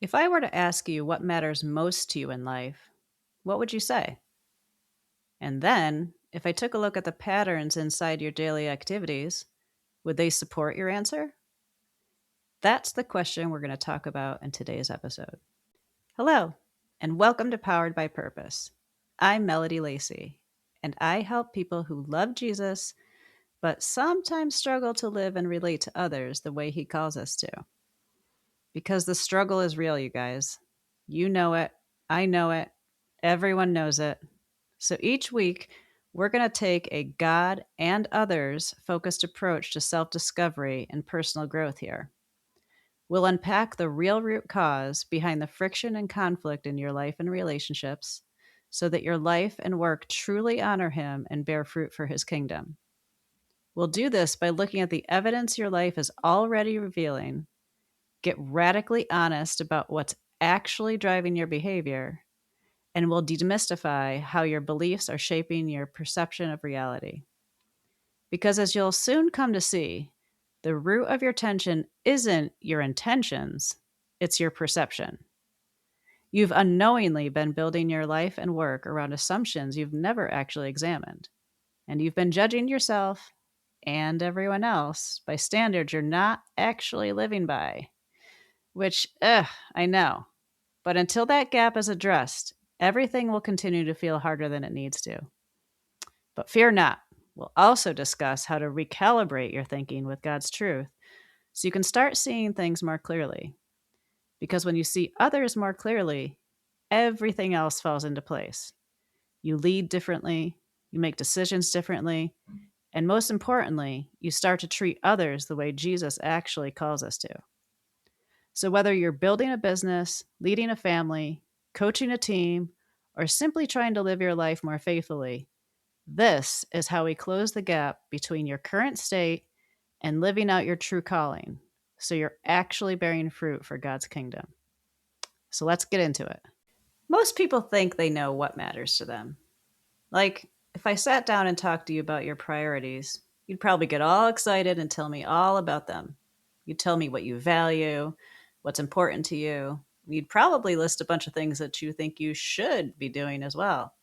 If I were to ask you what matters most to you in life, what would you say? And then, if I took a look at the patterns inside your daily activities, would they support your answer? That's the question we're going to talk about in today's episode. Hello, and welcome to Powered by Purpose. I'm Melody Lacey, and I help people who love Jesus but sometimes struggle to live and relate to others the way he calls us to. Because the struggle is real, you guys. You know it. I know it. Everyone knows it. So each week, we're going to take a God and others focused approach to self discovery and personal growth here. We'll unpack the real root cause behind the friction and conflict in your life and relationships so that your life and work truly honor Him and bear fruit for His kingdom. We'll do this by looking at the evidence your life is already revealing, get radically honest about what's actually driving your behavior, and we'll demystify how your beliefs are shaping your perception of reality. Because as you'll soon come to see, the root of your tension isn't your intentions, it's your perception. You've unknowingly been building your life and work around assumptions you've never actually examined. And you've been judging yourself and everyone else by standards you're not actually living by. Which, I know. But until that gap is addressed, everything will continue to feel harder than it needs to. But fear not. We'll also discuss how to recalibrate your thinking with God's truth so you can start seeing things more clearly. Because when you see others more clearly, everything else falls into place. You lead differently, you make decisions differently, and most importantly, you start to treat others the way Jesus actually calls us to. So, whether you're building a business, leading a family, coaching a team, or simply trying to live your life more faithfully, this is how we close the gap between your current state and living out your true calling. So, you're actually bearing fruit for God's kingdom. So, let's get into it. Most people think they know what matters to them. Like, if I sat down and talked to you about your priorities, you'd probably get all excited and tell me all about them. You'd tell me what you value, what's important to you. You'd probably list a bunch of things that you think you should be doing as well.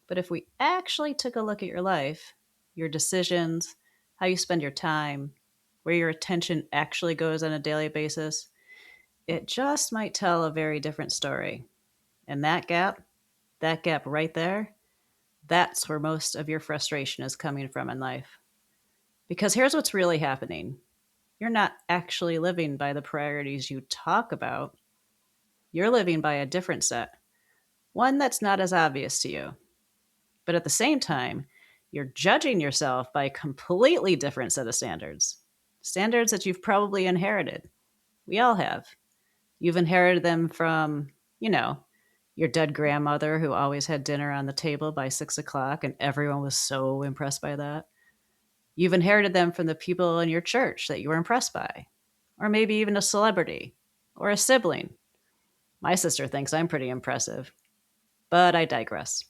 But if we actually took a look at your life, your decisions, how you spend your time, where your attention actually goes on a daily basis, it just might tell a very different story. And that gap right there, that's where most of your frustration is coming from in life. Because here's what's really happening. You're not actually living by the priorities you talk about. You're living by a different set, one that's not as obvious to you. But at the same time, you're judging yourself by a completely different set of standards. Standards that you've probably inherited. We all have. You've inherited them from, your dead grandmother who always had dinner on the table by 6 o'clock and everyone was so impressed by that. You've inherited them from the people in your church that you were impressed by, or maybe even a celebrity or a sibling. My sister thinks I'm pretty impressive, but I digress.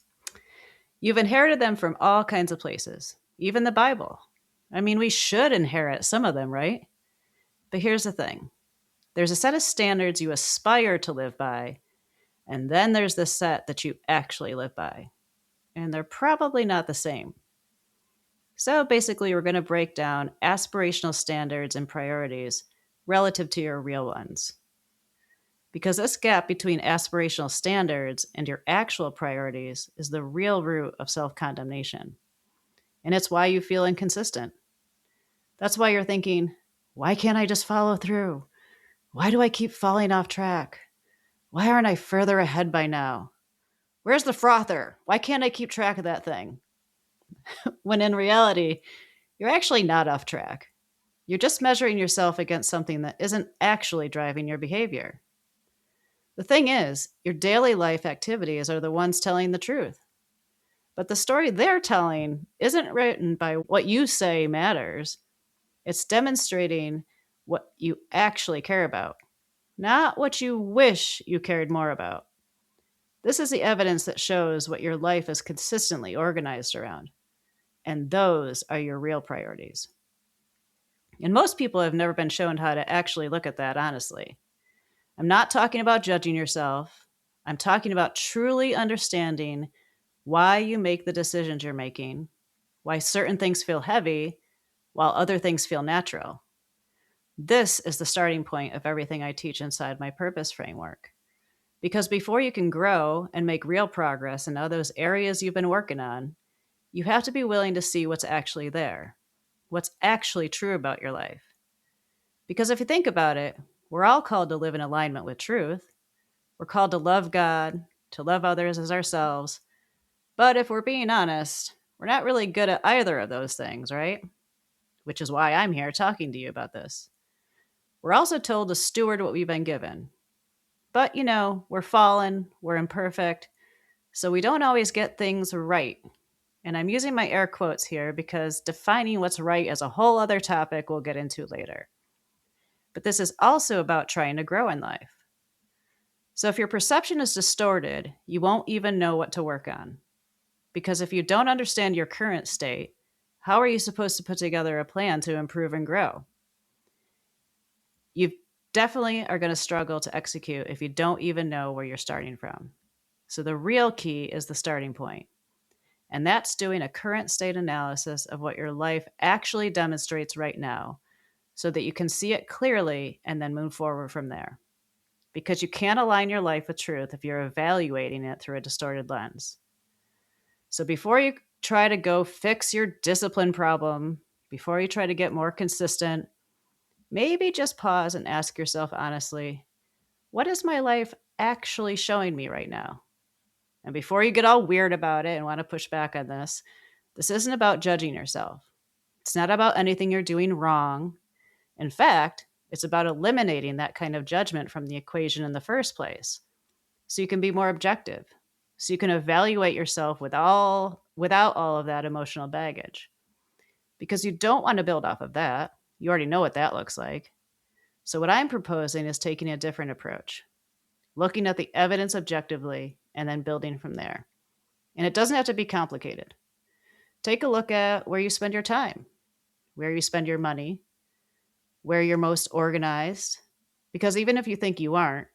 You've inherited them from all kinds of places, even the Bible. I mean, we should inherit some of them, right? But here's the thing. There's a set of standards you aspire to live by, and then there's the set that you actually live by. And they're probably not the same. So basically, we're going to break down aspirational standards and priorities relative to your real ones. Because this gap between aspirational standards and your actual priorities is the real root of self-condemnation. And it's why you feel inconsistent. That's why you're thinking, why can't I just follow through? Why do I keep falling off track? Why aren't I further ahead by now? Where's the frother? Why can't I keep track of that thing? When in reality, you're actually not off track. You're just measuring yourself against something that isn't actually driving your behavior. The thing is, your daily life activities are the ones telling the truth. But the story they're telling isn't written by what you say matters. It's demonstrating what you actually care about, not what you wish you cared more about. This is the evidence that shows what your life is consistently organized around. And those are your real priorities. And most people have never been shown how to actually look at that honestly. I'm not talking about judging yourself. I'm talking about truly understanding why you make the decisions you're making, why certain things feel heavy while other things feel natural. This is the starting point of everything I teach inside my purpose framework. Because before you can grow and make real progress in all those areas you've been working on, you have to be willing to see what's actually there, what's actually true about your life. Because if you think about it, we're all called to live in alignment with truth. We're called to love God, to love others as ourselves. But if we're being honest, we're not really good at either of those things, right? Which is why I'm here talking to you about this. We're also told to steward what we've been given. But, we're fallen, we're imperfect, so we don't always get things right. And I'm using my air quotes here because defining what's right is a whole other topic we'll get into later. But this is also about trying to grow in life. So if your perception is distorted, you won't even know what to work on. Because if you don't understand your current state, how are you supposed to put together a plan to improve and grow? You definitely are going to struggle to execute if you don't even know where you're starting from. So the real key is the starting point. And that's doing a current state analysis of what your life actually demonstrates right now so that you can see it clearly and then move forward from there. Because you can't align your life with truth if you're evaluating it through a distorted lens. So before you try to go fix your discipline problem, before you try to get more consistent, maybe just pause and ask yourself honestly, what is my life actually showing me right now? And before you get all weird about it and want to push back on this isn't about judging yourself. It's not about anything you're doing wrong. In fact, it's about eliminating that kind of judgment from the equation in the first place so you can be more objective, so you can evaluate yourself without all of that emotional baggage. Because you don't want to build off of that. You already know what that looks like. So, what I'm proposing is taking a different approach, looking at the evidence objectively and then building from there. And it doesn't have to be complicated. Take a look at where you spend your time, where you spend your money, where you're most organized. Because even if you think you aren't,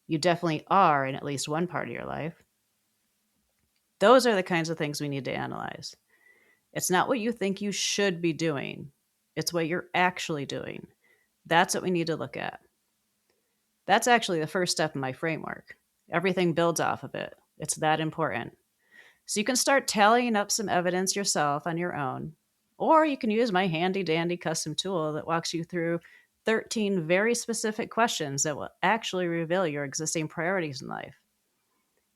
you definitely are in at least one part of your life. Those are the kinds of things we need to analyze. It's not what you think you should be doing, it's what you're actually doing. That's what we need to look at. That's actually the first step in my framework. Everything builds off of it. It's that important. So you can start tallying up some evidence yourself on your own, or you can use my handy dandy custom tool that walks you through 13 very specific questions that will actually reveal your existing priorities in life.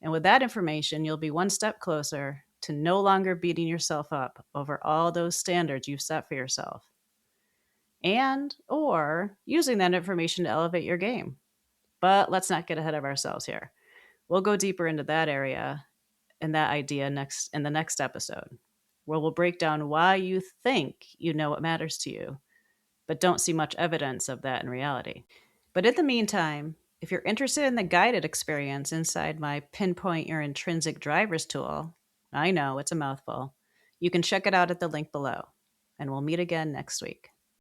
And with that information, you'll be one step closer to no longer beating yourself up over all those standards you've set for yourself. And or using that information to elevate your game. But let's not get ahead of ourselves here. We'll go deeper into that area and that idea next in the next episode, where we'll break down why you think you know what matters to you, but don't see much evidence of that in reality. But in the meantime, if you're interested in the guided experience inside my Pinpoint Your Intrinsic Drivers tool, I know it's a mouthful, you can check it out at the link below. And we'll meet again next week.